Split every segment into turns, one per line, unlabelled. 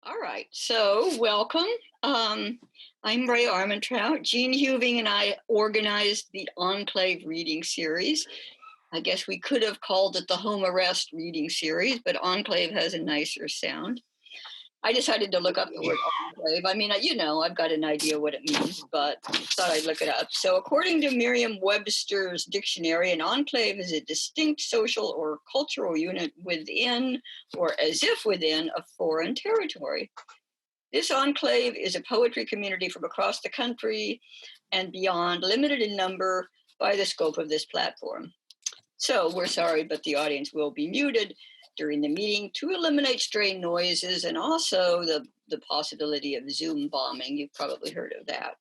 All right, so welcome. I'm Ray Armantrout. Jeanne Heuving and I organized the ENCLAVE reading series. I guess we could have called it the Home Arrest reading series, but ENCLAVE has a nicer sound. I decided to look up the word enclave. I mean, I've got an idea what it means, but thought I'd look it up. So according to Merriam-Webster's dictionary, an enclave is a distinct social or cultural unit within or as if within a foreign territory. This enclave is a poetry community from across the country and beyond, limited in number by the scope of this platform. So we're sorry, but the audience will be muted during the meeting to eliminate stray noises and also the possibility of Zoom bombing. You've probably heard of that.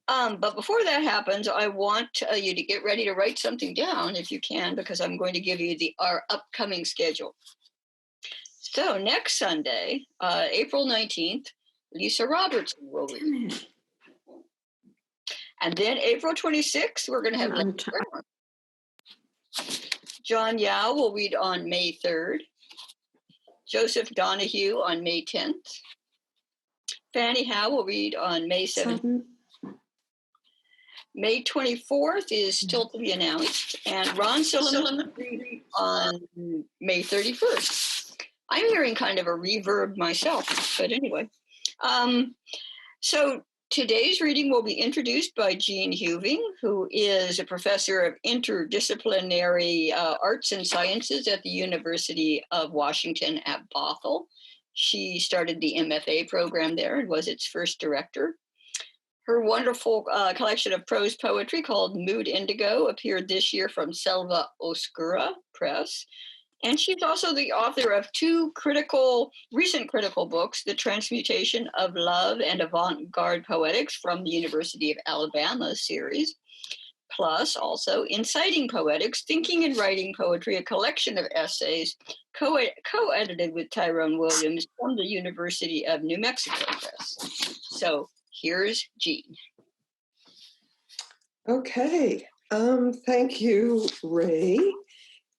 But before that happens, I want you to get ready to write something down if you can, because I'm going to give you our upcoming schedule. So next Sunday, April 19th, Lisa Robertson will read. And then April 26th, we're going to have John Yao will read on May 3rd. Joseph Donahue on May 10th. Fanny Howell will read on May 7th. May 24th is still to be announced. And Ron Silliman will read on May 31st. I'm hearing kind of a reverb myself, but anyway. So today's reading will be introduced by Jeanne Heuving, who is a professor of interdisciplinary arts and sciences at the University of Washington at Bothell. She started the MFA program there and was its first director. Her wonderful collection of prose poetry called Mood Indigo appeared this year from Selva Oscura Press. And she's also the author of two recent critical books, The Transmutation of Love and Avant-Garde Poetics from the University of Alabama series, plus also Inciting Poetics, Thinking and Writing Poetry, a collection of essays co-edited with Tyrone Williams from the University of New Mexico Press. So here's Jeanne.
Okay, thank you, Ray.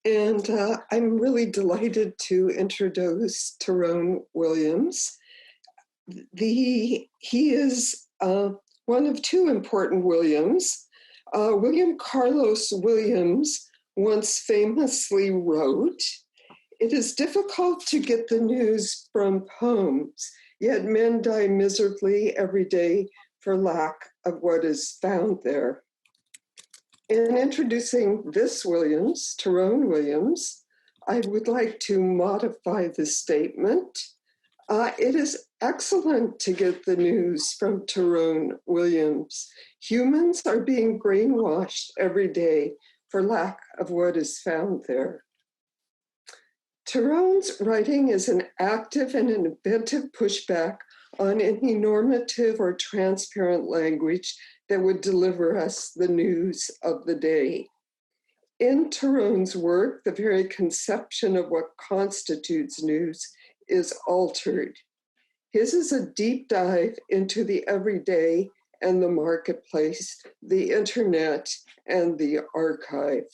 And I'm really delighted to introduce Tyrone Williams. He is one of two important Williams. William Carlos Williams once famously wrote, "It is difficult to get the news from poems, yet men die miserably every day for lack of what is found there." In introducing this Williams, Tyrone Williams, I would like to modify the statement. It is excellent to get the news from Tyrone Williams. Humans are being brainwashed every day for lack of what is found there. Tyrone's writing is an active and an inventive pushback on any normative or transparent language that would deliver us the news of the day. In Tyrone's work, the very conception of what constitutes news is altered. His is a deep dive into the everyday and the marketplace, the internet, and the archive.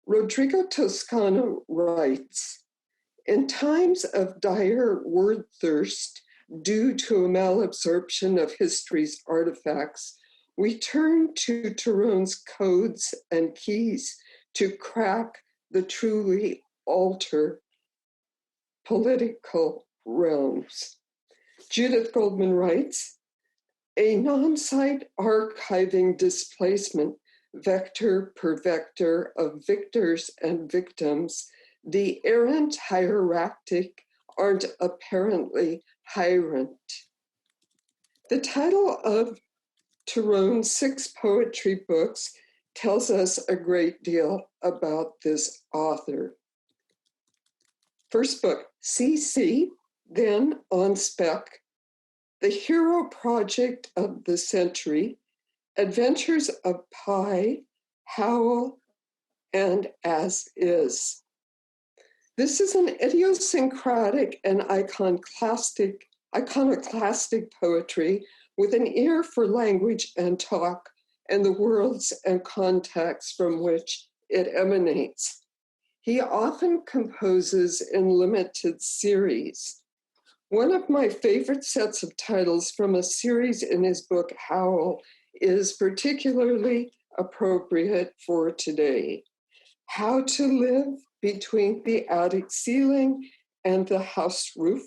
Rodrigo Toscano writes, "In times of dire word thirst, due to a malabsorption of history's artifacts, we turn to Tyrone's codes and keys to crack the truly alter political realms." Judith Goldman writes, "A non-site archiving displacement, vector per vector of victors and victims, the errant hierarchic aren't apparently hyrant." The title of Tyrone's 6 poetry books tells us a great deal about this author. First book, CC, then on Spec, The Hero Project of the Century, Adventures of Pi, Howell, and As Is. This is an idiosyncratic and iconoclastic poetry with an ear for language and talk and the worlds and contexts from which it emanates. He often composes in limited series. One of my favorite sets of titles from a series in his book, Howell, is particularly appropriate for today. How to Live Between the Attic Ceiling and the House Roof.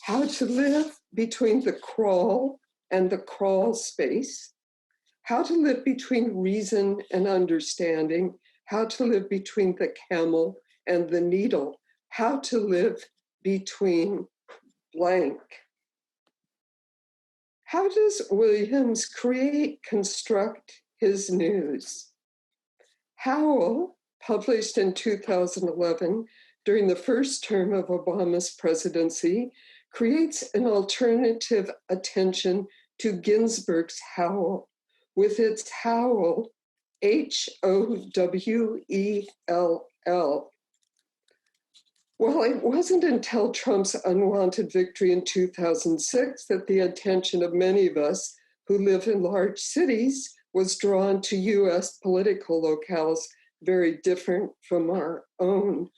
How to Live Between the Crawl and the Crawl Space. How to Live Between Reason and Understanding. How to Live Between the Camel and the Needle. How to Live Between blank. How does Williams construct his news? Howell, published in 2011 during the first term of Obama's presidency, creates an alternative attention to Ginsberg's Howl, with its Howell, Howell. Well, it wasn't until Trump's unwanted victory in 2006 that the attention of many of us who live in large cities was drawn to US political locales very different from our own.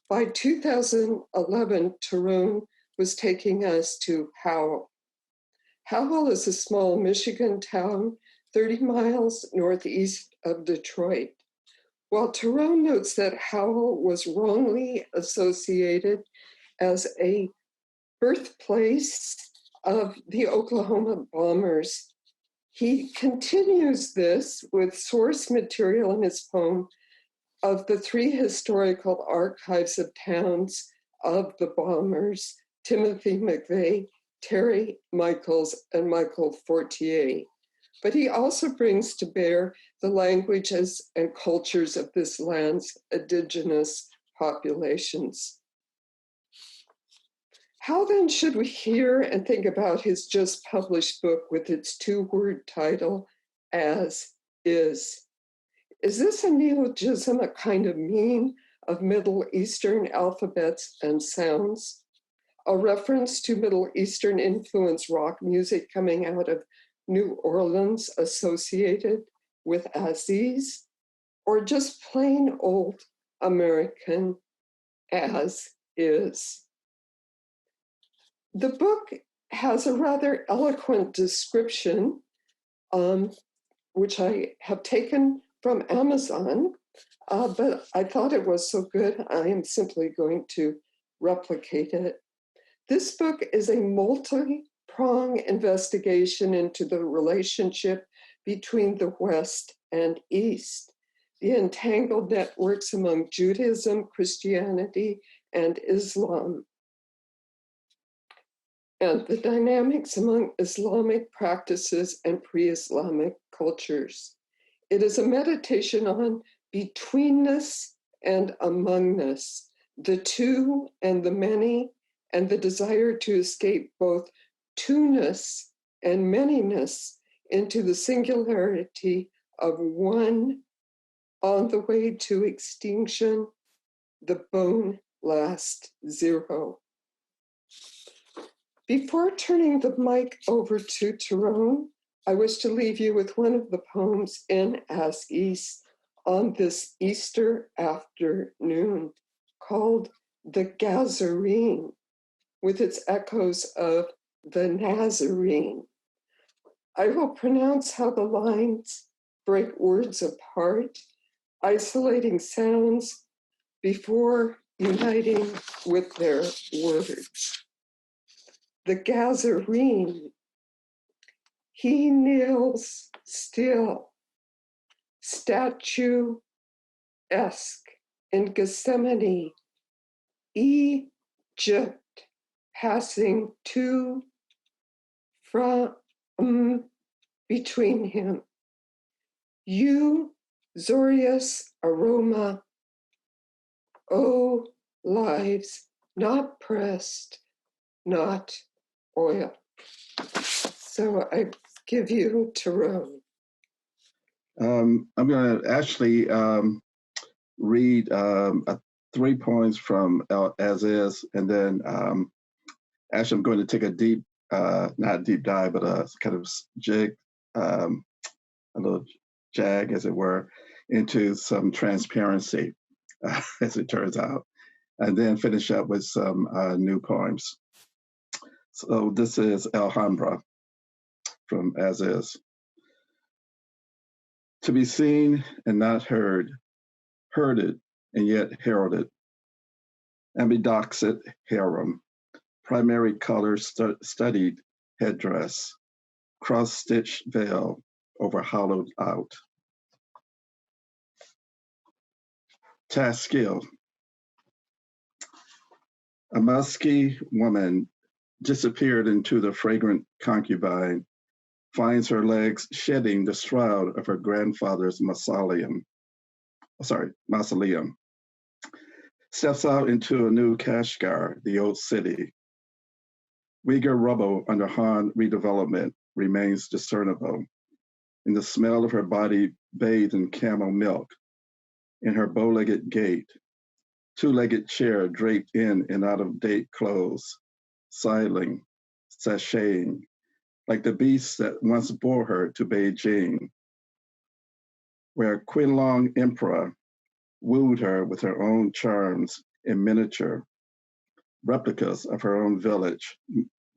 By 2011, Tyrone was taking us to Howell. Howell is a small Michigan town 30 miles northeast of Detroit. While Tyrone notes that Howell was wrongly associated as a birthplace of the Oklahoma bombers, he continues this with source material in his poem of the three historical archives of towns of the bombers, Timothy McVeigh, Terry Michaels, and Michael Fortier. But he also brings to bear the languages and cultures of this land's indigenous populations. How then should we hear and think about his just published book with its two-word title, As Is? Is this a neologism, a kind of meme of Middle Eastern alphabets and sounds? A reference to Middle Eastern influenced rock music coming out of New Orleans associated with Aziz, or just plain old American as is? The book has a rather eloquent description, which I have taken from Amazon, but I thought it was so good, I am simply going to replicate it. This book is a multi-pronged investigation into the relationship between the West and East, the entangled networks among Judaism, Christianity, and Islam, and the dynamics among Islamic practices and pre-Islamic cultures. It is a meditation on betweenness and amongness, the two and the many, and the desire to escape both two-ness and manyness into the singularity of one on the way to extinction, the bone last zero. Before turning the mic over to Tyrone, I wish to leave you with one of the poems in As East on this Easter afternoon, called The Gazarene, with its echoes of the Nazarene. I will pronounce how the lines break words apart, isolating sounds before uniting with their words. The Gazarene, he kneels still, statue-esque in Gethsemane, Egypt, passing to, from, between him. You, Zorius aroma, O lives not pressed, not oil. So I give you Tyrone.
I'm going to actually read 3 poems from As Is, and then actually I'm going to take a deep, not a deep dive, but a kind of a little jag, as it were, into some transparency, as it turns out, and then finish up with some new poems. So this is Alhambra from As Is. To be seen and not heard, herded and yet heralded, ambidoxed harem, primary color studied headdress, cross-stitched veil over hollowed out. Task skill. A musky woman disappeared into the fragrant concubine, finds her legs shedding the shroud of her grandfather's mausoleum. Steps out into a new Kashgar, the old city. Uyghur rubble under Han redevelopment remains discernible in the smell of her body bathed in camel milk, in her bow-legged gait, two-legged chair draped in and out of date clothes, sidling, sashaying, like the beast that once bore her to Beijing, where Qianlong Emperor wooed her with her own charms in miniature, replicas of her own village,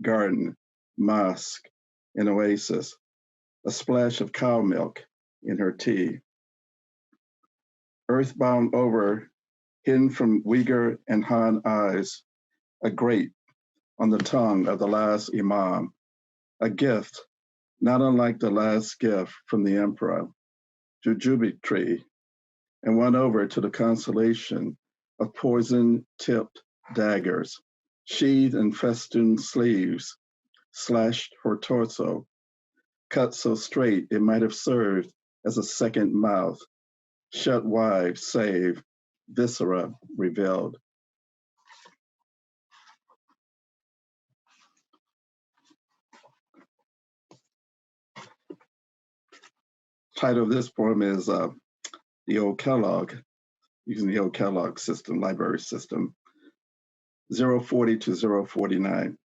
garden, mosque, and oasis, a splash of cow milk in her tea. Earthbound over, hidden from Uyghur and Han eyes, a grape on the tongue of the last imam, a gift not unlike the last gift from the emperor, jujube tree, and won over to the constellation of poison-tipped daggers, sheathed in festooned sleeves, slashed her torso, cut so straight it might have served as a second mouth, shut wide, save, viscera revealed. Title of this poem is The Old Kellogg, using the old Kellogg system, library system, 040 to 049.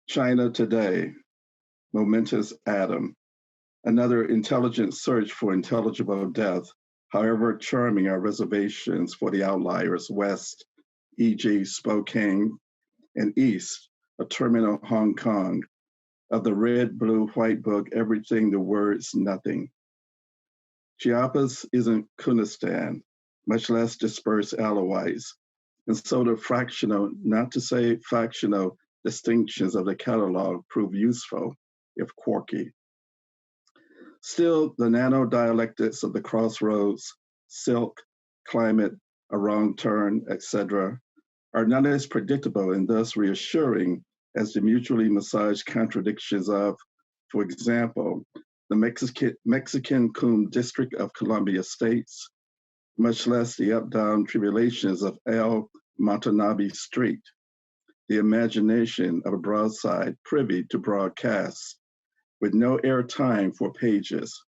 China today, momentous atom, another intelligent search for intelligible death, however charming our reservations for the outliers west, e.g. Spokane, and east, a terminal Hong Kong, of the red, blue, white book, everything the words nothing. Chiapas isn't Kunistan, much less dispersed Alawites, and so the fractional, not to say factional, distinctions of the catalog prove useful, if quirky. Still, the nano-dialectics of the crossroads, silk, climate, a wrong turn, etc., are not as predictable and thus reassuring as the mutually massaged contradictions of, for example, the Mexican Cum District of Columbia States, much less the up-down tribulations of El Matanabe Street, the imagination of a broadside privy to broadcasts, with no airtime for pages,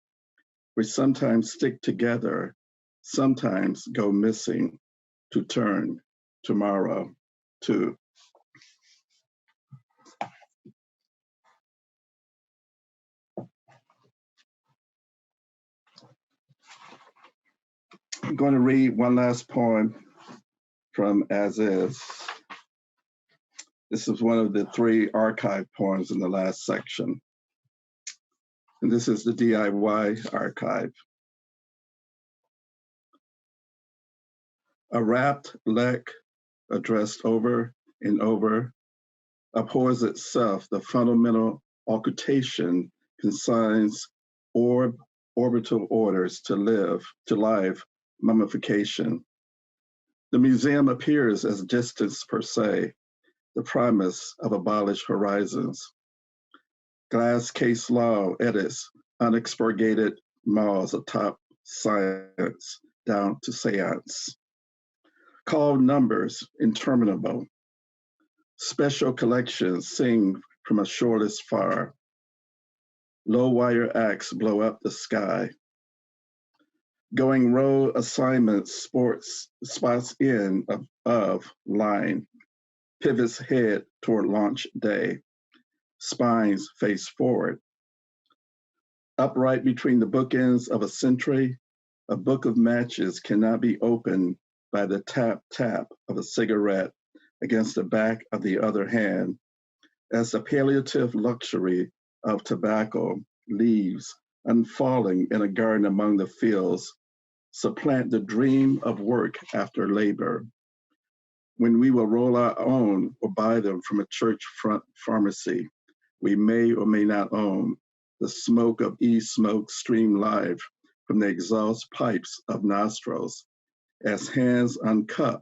which sometimes stick together, sometimes go missing, to turn, tomorrow, to. I'm going to read one last poem from As Is. This is one of the 3 archive poems in the last section. And this is the DIY archive. A wrapped leck addressed over and over abhors itself the fundamental occultation consigns orbital orders to live mummification. The museum appears as distance per se, the promise of abolished horizons. Glass case law edits unexpurgated malls atop science down to seance. Called numbers interminable. Special collections sing from a shoreless far. Low wire acts blow up the sky. Going row assignments spots in of line. Pivots head toward launch day. Spines face forward. Upright between the bookends of a century, a book of matches cannot be opened by the tap-tap of a cigarette against the back of the other hand, as the palliative luxury of tobacco leaves unfalling in a garden among the fields supplant the dream of work after labor, when we will roll our own or buy them from a church front pharmacy we may or may not own, the smoke of e-smoke stream live from the exhaust pipes of nostrils, as hands uncup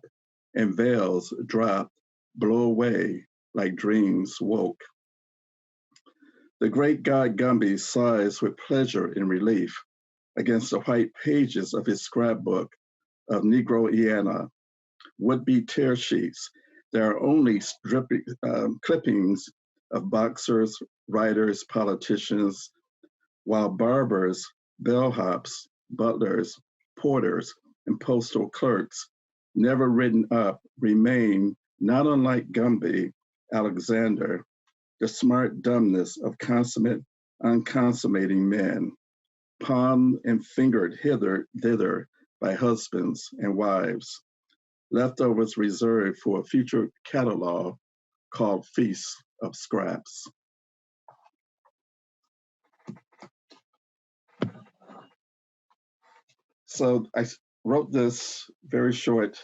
and veils drop, blow away like dreams woke. The great god Gumby sighs with pleasure and relief against the white pages of his scrapbook of Negroiana, would-be tear sheets. There are only clippings of boxers, writers, politicians, while barbers, bellhops, butlers, porters, and postal clerks, never written up, remain, not unlike Gumby, Alexander, the smart dumbness of consummate, unconsummating men, palmed and fingered thither by husbands and wives, leftovers reserved for a future catalog called Feasts of Scraps. So I wrote this very short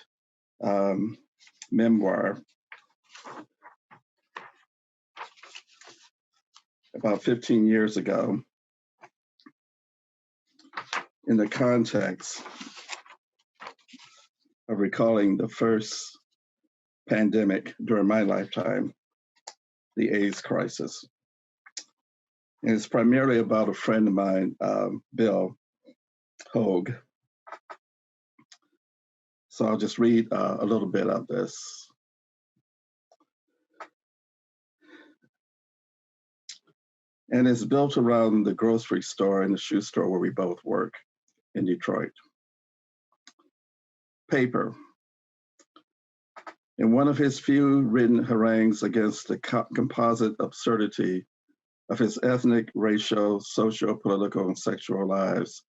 memoir about 15 years ago in the context of recalling the first pandemic during my lifetime, the AIDS crisis. And it's primarily about a friend of mine, Bill Hogue. So I'll just read a little bit of this. And it's built around the grocery store and the shoe store where we both work in Detroit. Paper. In one of his few written harangues against the composite absurdity of his ethnic, racial, social, political, and sexual lives,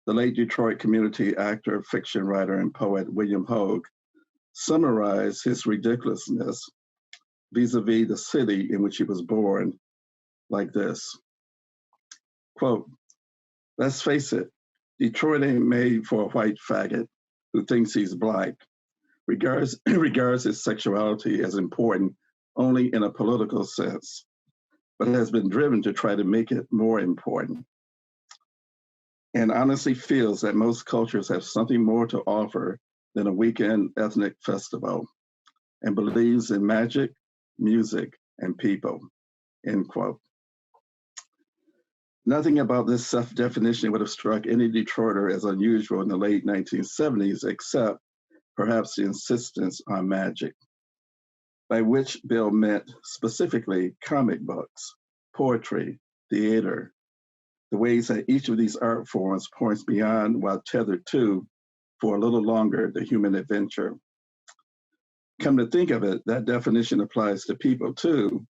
the late Detroit community actor, fiction writer, and poet William Hogue summarized his ridiculousness vis-a-vis the city in which he was born like this, quote, "Let's face it, Detroit ain't made for a white faggot who thinks he's black, regards his sexuality as important only in a political sense, but has been driven to try to make it more important, and honestly feels that most cultures have something more to offer than a weekend ethnic festival, and believes in magic, music, and people," end quote. Nothing about this self-definition would have struck any Detroiter as unusual in the late 1970s, except perhaps the insistence on magic, by which Bill meant specifically comic books, poetry, theater, the ways that each of these art forms points beyond while tethered to, for a little longer, the human adventure. Come to think of it, that definition applies to people too.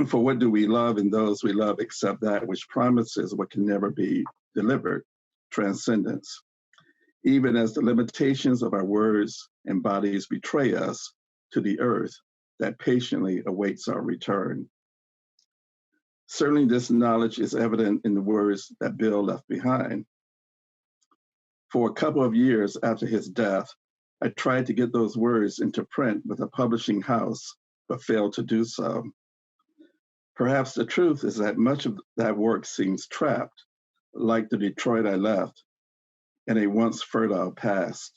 For what do we love in those we love except that which promises what can never be delivered, transcendence, even as the limitations of our words and bodies betray us to the earth that patiently awaits our return. Certainly this knowledge is evident in the words that Bill left behind. For a couple of years after his death, I tried to get those words into print with a publishing house, but failed to do so. Perhaps the truth is that much of that work seems trapped, like the Detroit I left, in a once fertile past.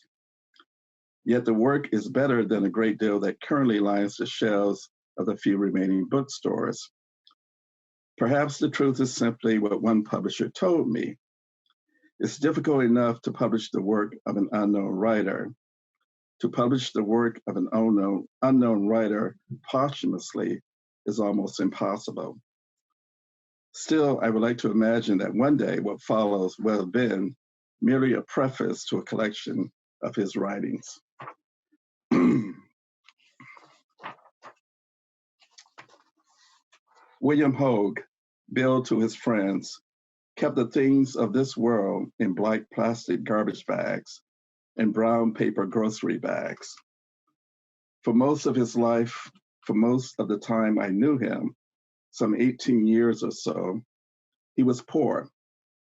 Yet the work is better than a great deal that currently lines the shelves of the few remaining bookstores. Perhaps the truth is simply what one publisher told me. It's difficult enough to publish the work of an unknown writer. To publish the work of an unknown writer posthumously is almost impossible. Still, I would like to imagine that one day what follows will have been merely a preface to a collection of his writings. William Hogue, billed to his friends, kept the things of this world in black plastic garbage bags and brown paper grocery bags. For most of his life, for most of the time I knew him, some 18 years or so, he was poor,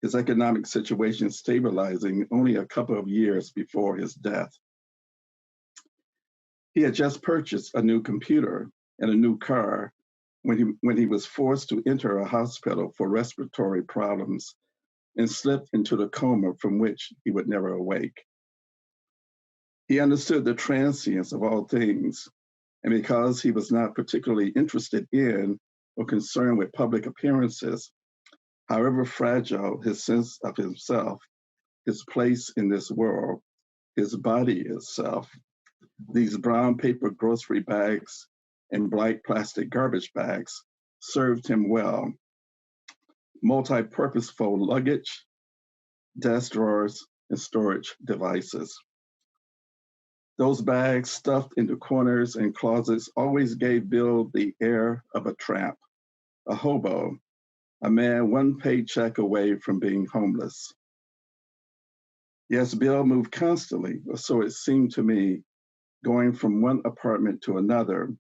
his economic situation stabilizing only a couple of years before his death. He had just purchased a new computer and a new car when he was forced to enter a hospital for respiratory problems and slipped into the coma from which he would never awake. He understood the transience of all things, and because he was not particularly interested in or concerned with public appearances, however fragile his sense of himself, his place in this world, his body itself, these brown paper grocery bags and black plastic garbage bags served him well. Multi-purposeful luggage, desk drawers, and storage devices. Those bags stuffed into corners and closets always gave Bill the air of a tramp, a hobo, a man one paycheck away from being homeless. Yes, Bill moved constantly, or so it seemed to me, going from one apartment to another.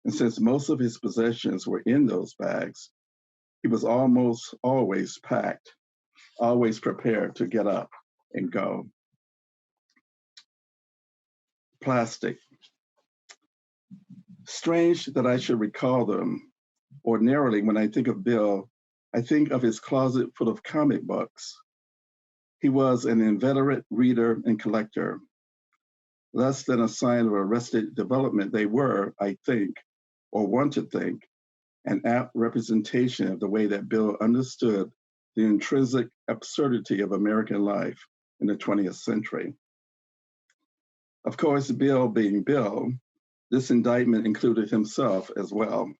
And since most of his possessions were in those bags, he was almost always packed, always prepared to get up and go. Plastic. Strange that I should recall them. Ordinarily, when I think of Bill, I think of his closet full of comic books. He was an inveterate reader and collector. Less than a sign of arrested development, they were, I think, or want to think, an apt representation of the way that Bill understood the intrinsic absurdity of American life in the 20th century. Of course, Bill being Bill, this indictment included himself as well.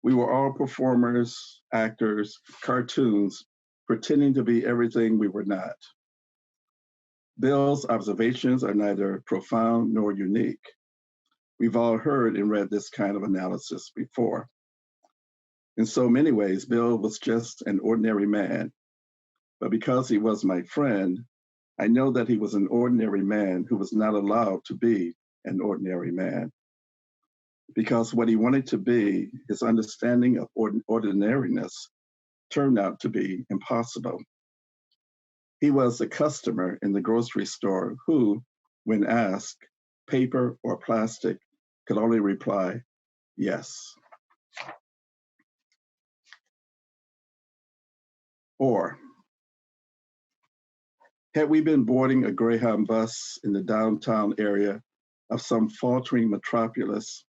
We were all performers, actors, cartoons, pretending to be everything we were not. Bill's observations are neither profound nor unique. We've all heard and read this kind of analysis before. In so many ways, Bill was just an ordinary man. But because he was my friend, I know that he was an ordinary man who was not allowed to be an ordinary man. Because what he wanted to be, his understanding of ordinariness, turned out to be impossible. He was a customer in the grocery store who, when asked, paper or plastic, could only reply, yes. Or, had we been boarding a Greyhound bus in the downtown area of some faltering metropolis,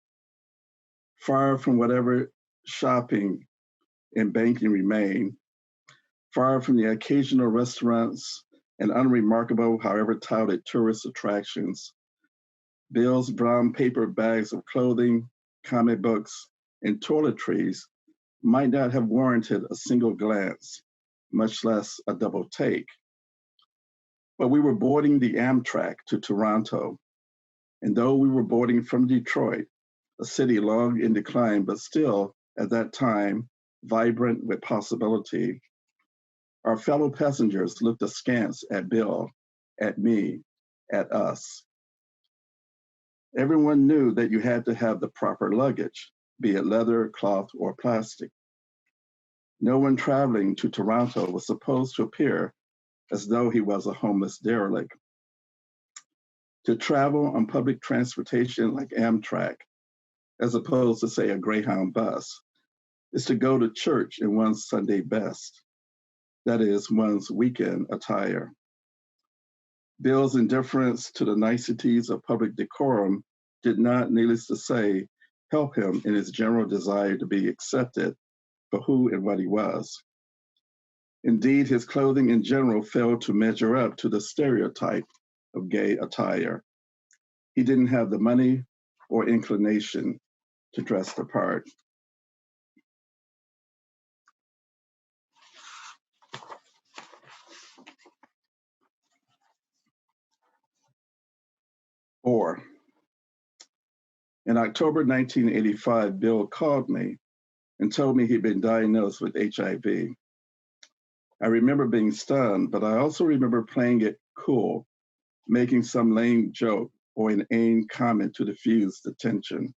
far from whatever shopping and banking remained, far from the occasional restaurants and unremarkable, however touted tourist attractions, Bill's brown paper bags of clothing, comic books, and toiletries might not have warranted a single glance, much less a double take. But we were boarding the Amtrak to Toronto, and though we were boarding from Detroit, a city long in decline, but still, at that time, vibrant with possibility, our fellow passengers looked askance at Bill, at me, at us. Everyone knew that you had to have the proper luggage, be it leather, cloth, or plastic. No one traveling to Toronto was supposed to appear as though he was a homeless derelict. To travel on public transportation like Amtrak, as opposed to, say, a Greyhound bus, is to go to church in one's Sunday best, that is, one's weekend attire. Bill's indifference to the niceties of public decorum did not, needless to say, help him in his general desire to be accepted for who and what he was. Indeed, his clothing in general failed to measure up to the stereotype of gay attire. He didn't have the money or inclination to dress the part. Or, in October 1985, Bill called me and told me he'd been diagnosed with HIV. I remember being stunned, but I also remember playing it cool, making some lame joke or inane comment to diffuse the tension.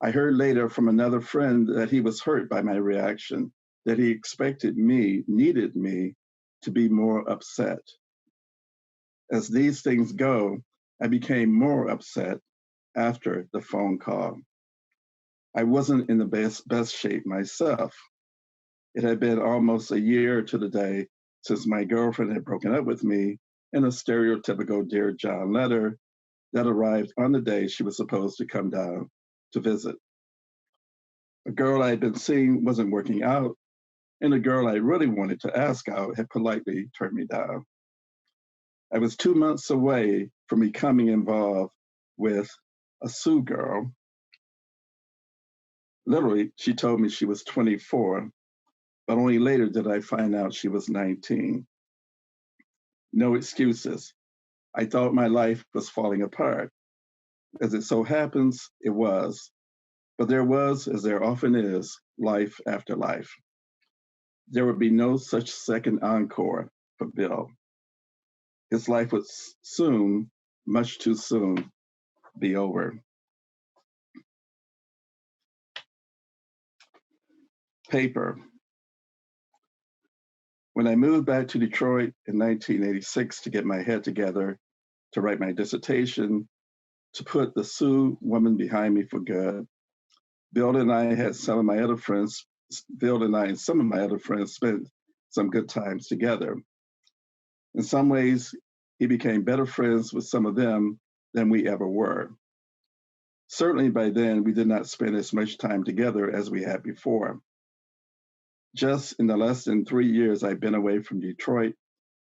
I heard later from another friend that he was hurt by my reaction, that he expected me, needed me, to be more upset. As these things go, I became more upset after the phone call. I wasn't in the best shape myself. It had been almost a year to the day since my girlfriend had broken up with me in a stereotypical Dear John letter that arrived on the day she was supposed to come down to visit. A girl I had been seeing wasn't working out, and the girl I really wanted to ask out had politely turned me down. I was 2 months away from becoming involved with a Sioux girl. Literally, she told me she was 24, but only later did I find out she was 19. No excuses. I thought my life was falling apart. As it so happens, it was. But there was, as there often is, life after life. There would be no such second encore for Bill. His life would soon, much too soon, be over. Paper. When I moved back to Detroit in 1986 to get my head together to write my dissertation, to put the Sioux woman behind me for good, Bill and I and some of my other friends spent some good times together. In some ways, he became better friends with some of them than we ever were. Certainly by then, we did not spend as much time together as we had before. Just in the less than 3 years I'd been away from Detroit,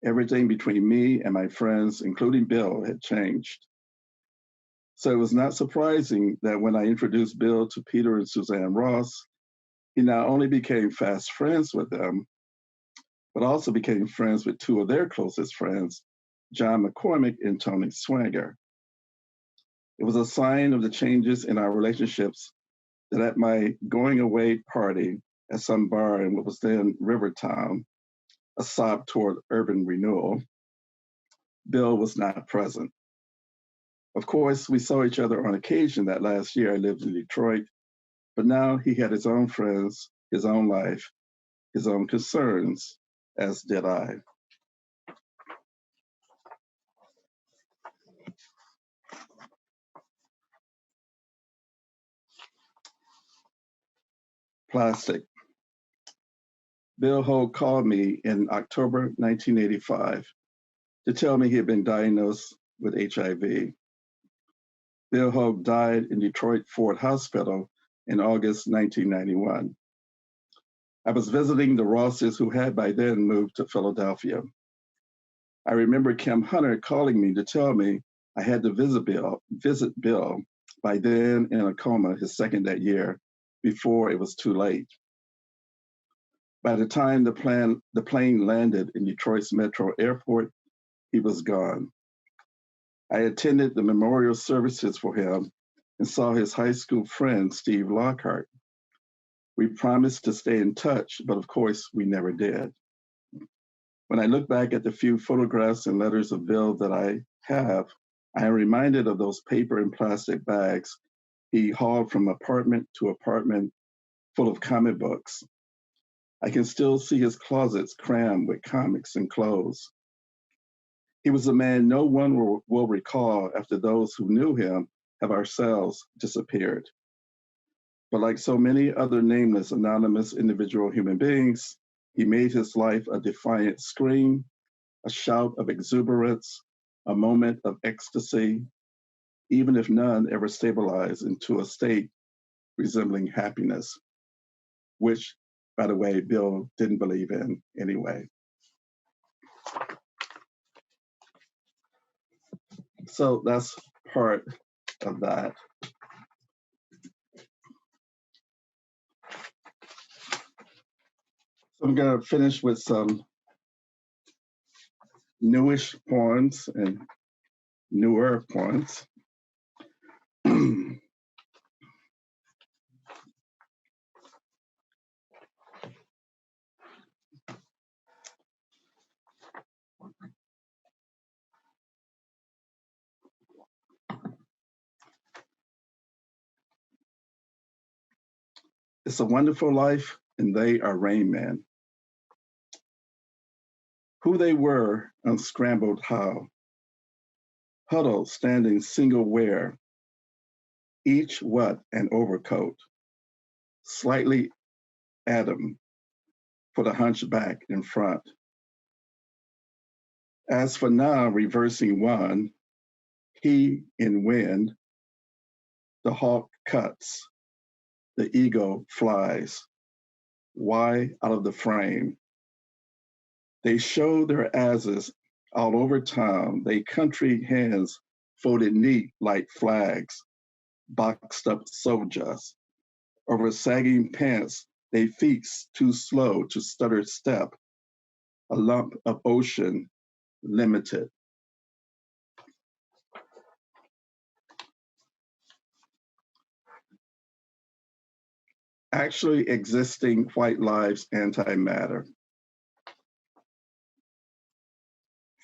everything between me and my friends, including Bill, had changed. So it was not surprising that when I introduced Bill to Peter and Suzanne Ross, he not only became fast friends with them, but also became friends with two of their closest friends, John McCormick and Tony Swanger. It was a sign of the changes in our relationships that at my going away party at some bar in what was then Rivertown, a stop toward urban renewal, Bill was not present. Of course, we saw each other on occasion that last year I lived in Detroit, but now he had his own friends, his own life, his own concerns, as did I. Plastic. Bill Hogue called me in October 1985 to tell me he had been diagnosed with HIV. Bill Hogue died in Detroit Ford Hospital in August 1991. I was visiting the Rosses who had by then moved to Philadelphia. I remember Kim Hunter calling me to tell me I had to visit Bill, by then in a coma his second that year, before it was too late. By the time the plane landed in Detroit's Metro Airport, he was gone. I attended the memorial services for him and saw his high school friend, Steve Lockhart. We promised to stay in touch, but of course, we never did. When I look back at the few photographs and letters of Bill that I have, I am reminded of those paper and plastic bags he hauled from apartment to apartment full of comic books. I can still see his closets crammed with comics and clothes. He was a man no one will recall after those who knew him have ourselves disappeared. But like so many other nameless, anonymous individual human beings, he made his life a defiant scream, a shout of exuberance, a moment of ecstasy, even if none ever stabilized into a state resembling happiness, which, by the way, Bill didn't believe in anyway. So that's part of that. So I'm going to finish with some newish poems and newer poems. It's a Wonderful Life, and they are Rain Man. Who they were, unscrambled how, huddled, standing single wear, each what an overcoat, slightly Adam for the hunchback in front. As for now, reversing one, he in wind, the hawk cuts, the ego flies. Why out of the frame? They show their asses all over town, they country hands folded neat like flags, boxed up soldiers. Over sagging pants, they feast too slow to stutter step, a lump of ocean limited. Actually existing white lives antimatter.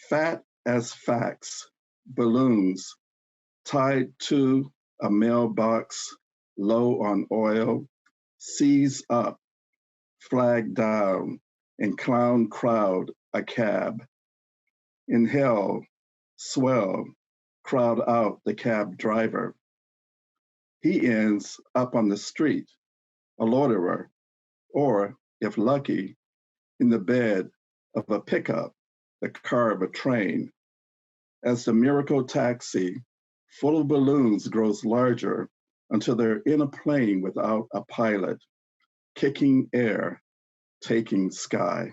Fat as facts, balloons tied to a mailbox, low on oil, seize up, flag down, and clown crowd a cab. In hell, swell, crowd out the cab driver. He ends up on the street, a loiterer, or, if lucky, in the bed of a pickup, the car of a train. As the miracle taxi, full of balloons, grows larger until they're in a plane without a pilot, kicking air, taking sky.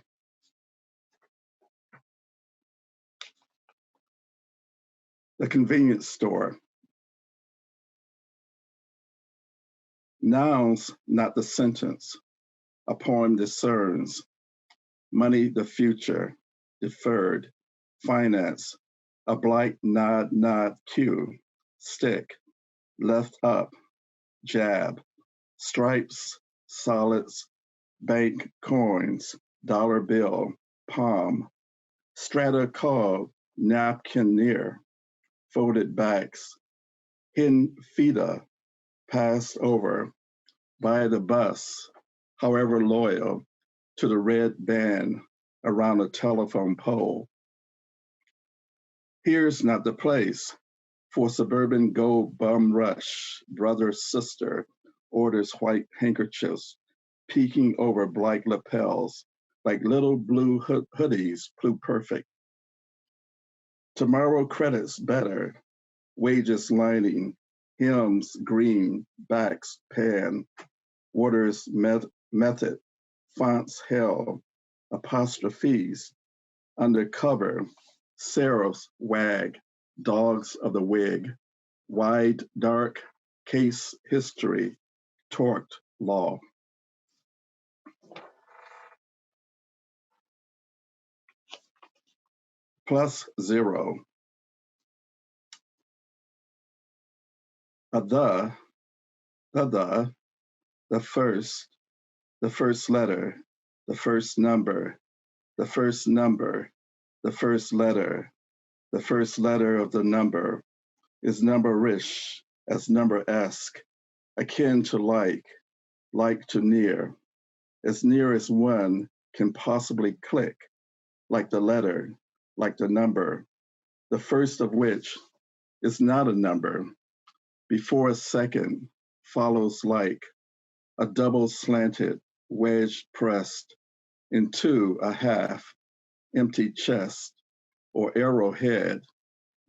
The convenience store. Nouns, not the sentence. A poem discerns. Money, the future. Deferred. Finance. A blight, nod, cue. Stick. Left up. Jab. Stripes. Solids. Bank coins. Dollar bill. Palm. Strata called. Napkin near. Folded backs. Hidden feta. Passed over. By the bus. However loyal to the red band around a telephone pole. Here's not the place for suburban gold bum rush. Brother, sister orders white handkerchiefs peeking over black lapels like little blue hoodies, pluperfect. Tomorrow credits better, wages lining, hymns green, backs pan, orders method, fonts hell, apostrophes, undercover, seraphs wag, dogs of the wig, wide dark case history, torqued law. +0. A the first letter, the first number, the first number, the first letter of the number is number-ish as number-esque, akin to like to near as one can possibly click, like the letter, like the number, the first of which is not a number. Before a second follows like a double slanted wedge pressed into a half empty chest or arrowhead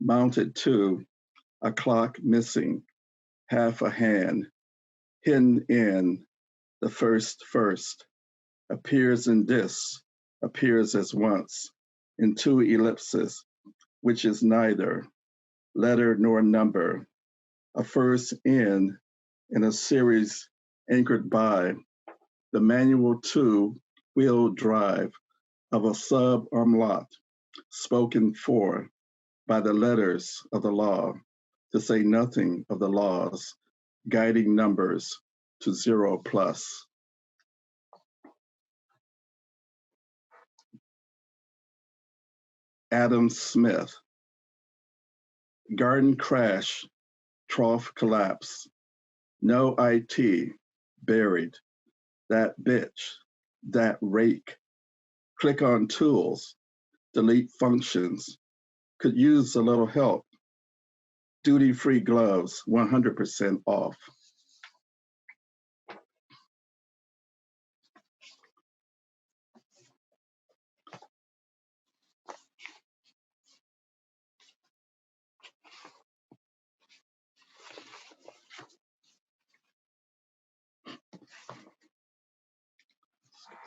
mounted to a clock missing half a hand, hidden in the first appears in this, appears as once in two ellipses, which is neither letter nor number, a first in a series anchored by the manual two-wheel drive of a sub-umlaut spoken for by the letters of the law, to say nothing of the laws guiding numbers to 0+. Adam Smith. Garden crash, trough collapse. No IT, buried. that bitch, that rake. Click on tools, delete functions. Could use a little help. Duty-free gloves, 100% off.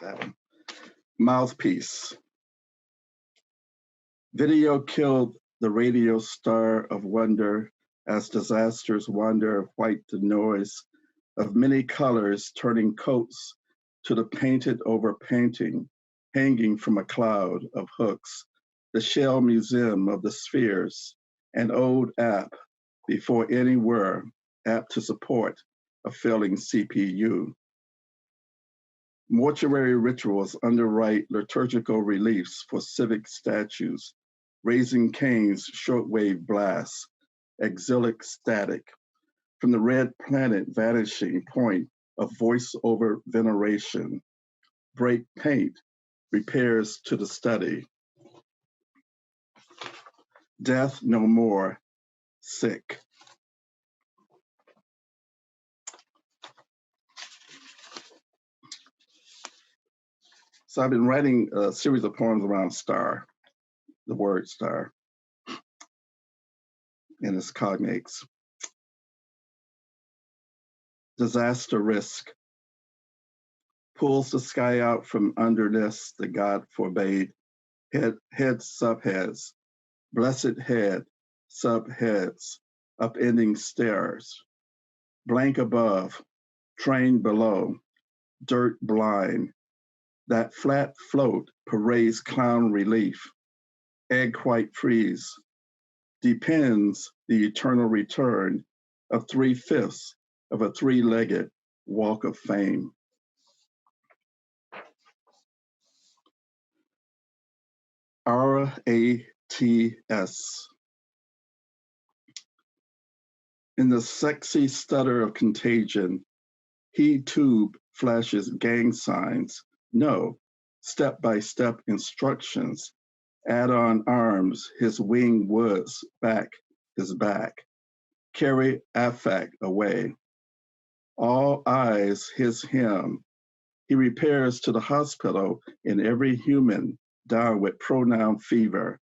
That one. Mouthpiece. Video killed the radio star of wonder as disasters wander white the noise of many colors turning coats to the painted over painting hanging from a cloud of hooks, the shell museum of the spheres, an old app before any were apt to support a failing CPU. Mortuary rituals underwrite liturgical reliefs for civic statues, raising canes, shortwave blasts, exilic static, from the red planet vanishing point of voice-over veneration, break paint, repairs to the study. Death no more, sick. So I've been writing a series of poems around star, the word star, and its cognates. Disaster risk. Pulls the sky out from underness the God forbade. Head, subheads. Blessed head, subheads. Upending stairs. Blank above. Train below. Dirt blind. That flat float parades clown relief. Egg white freeze. Depends the eternal return of 3/5 of a three-legged walk of fame. RATS. In the sexy stutter of contagion, he tube flashes gang signs. No, step-by-step instructions. Add on arms, his wing woods, back, his back. Carry affect away. All eyes him. He repairs to the hospital in every human down with pronoun fever,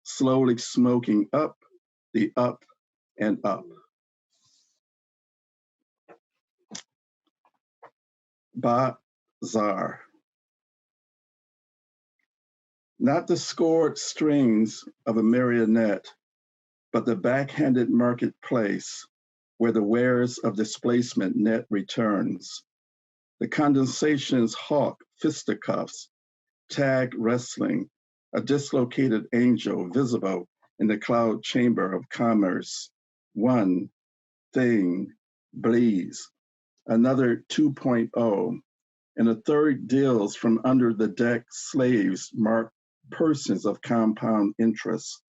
slowly smoking up the up and up. Bazaar. Not the scored strings of a marionette, but the backhanded marketplace where the wares of displacement net returns. The condensation's hawk fisticuffs, tag wrestling, a dislocated angel visible in the cloud chamber of commerce. One thing bleeds, another 2.0, and a third deals from under the deck slaves marked persons of compound interest.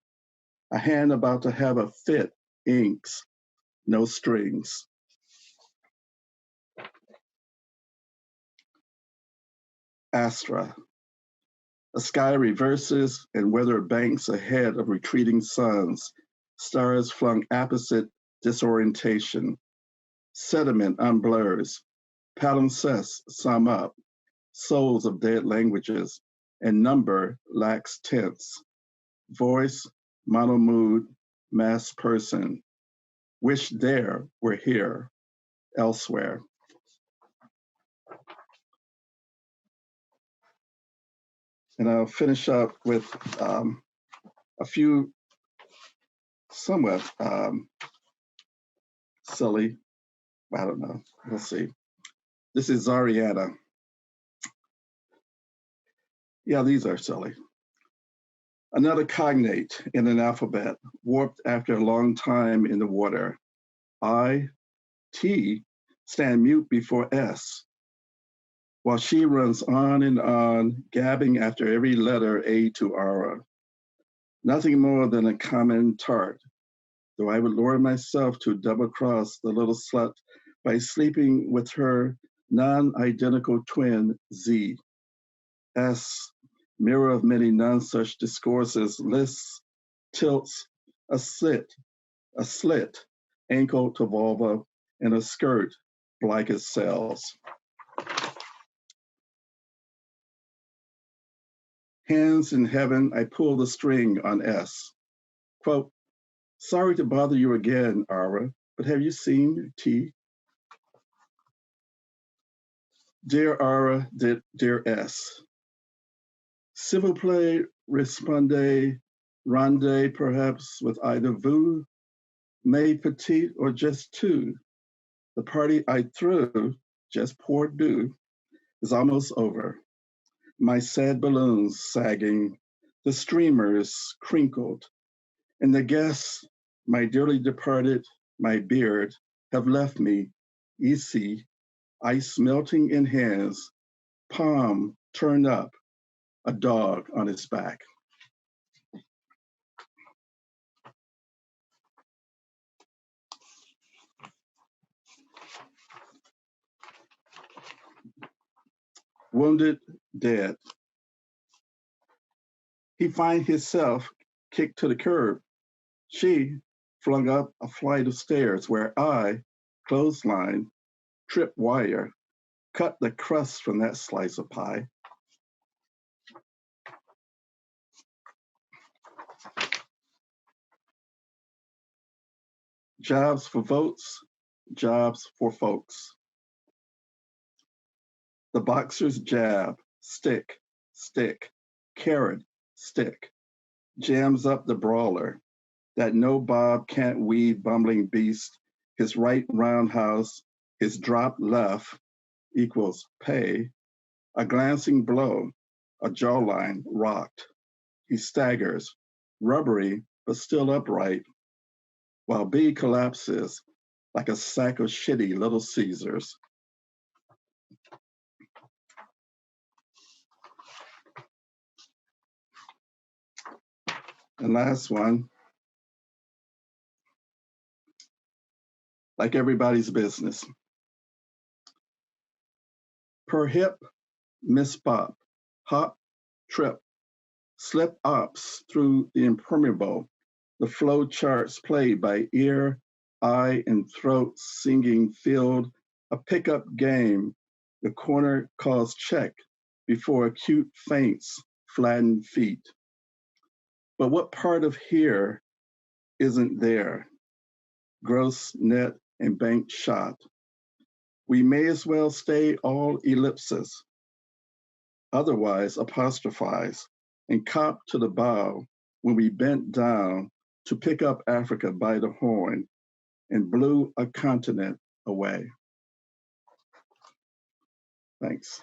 A hand about to have a fit inks, no strings. Astra. A sky reverses and weather banks ahead of retreating suns, stars flung opposite disorientation. Sediment unblurs, palimpsests sum up, souls of dead languages, and number lacks tense. Voice, monomood, mass person. Wish there were here, elsewhere. And I'll finish up with a few somewhat silly, I don't know, we'll see. This is Zariana. Yeah, these are silly. Another cognate in an alphabet, warped after a long time in the water. I, T, stand mute before S, while she runs on and on, gabbing after every letter A to R. Nothing more than a common tart, though I would lower myself to double-cross the little slut by sleeping with her non-identical twin Z. S, mirror of many none-such discourses, lists, tilts, a slit, ankle to vulva, and a skirt, black as cells. Hands in heaven, I pull the string on S. Quote, sorry to bother you again, Ara, but have you seen T? Dear Ara, dear S. S'il vous plaît, répondez, rendez perhaps with either vous, mais petite, or just two. The party I threw, just pour deux, is almost over. My sad balloons sagging, the streamers crinkled, and the guests, my dearly departed, my beard, have left me, ici, ice melting in hands, palm turned up, a dog on its back. Wounded, dead. He find himself kicked to the curb. She flung up a flight of stairs where I, clothesline, trip wire, cut the crust from that slice of pie. Jobs for votes, jobs for folks. The boxer's jab, stick, carrot, stick, jams up the brawler, that no bob can't weed bumbling beast, his right roundhouse, his drop left equals pay, a glancing blow, a jawline rocked. He staggers, rubbery but still upright, while B collapses like a sack of shitty Little Caesars. And last one, like everybody's business. Per hip, mispop, hop, trip, slip ops through the impermeable, the flow charts played by ear, eye, and throat singing filled, a pickup game, the corner calls check before acute feints, flattened feet. But what part of here isn't there? Gross, net, and bank shot. We may as well stay all ellipses, otherwise apostrophize, and cop to the bow when we bent down to pick up Africa by the horn and blew a continent away. Thanks.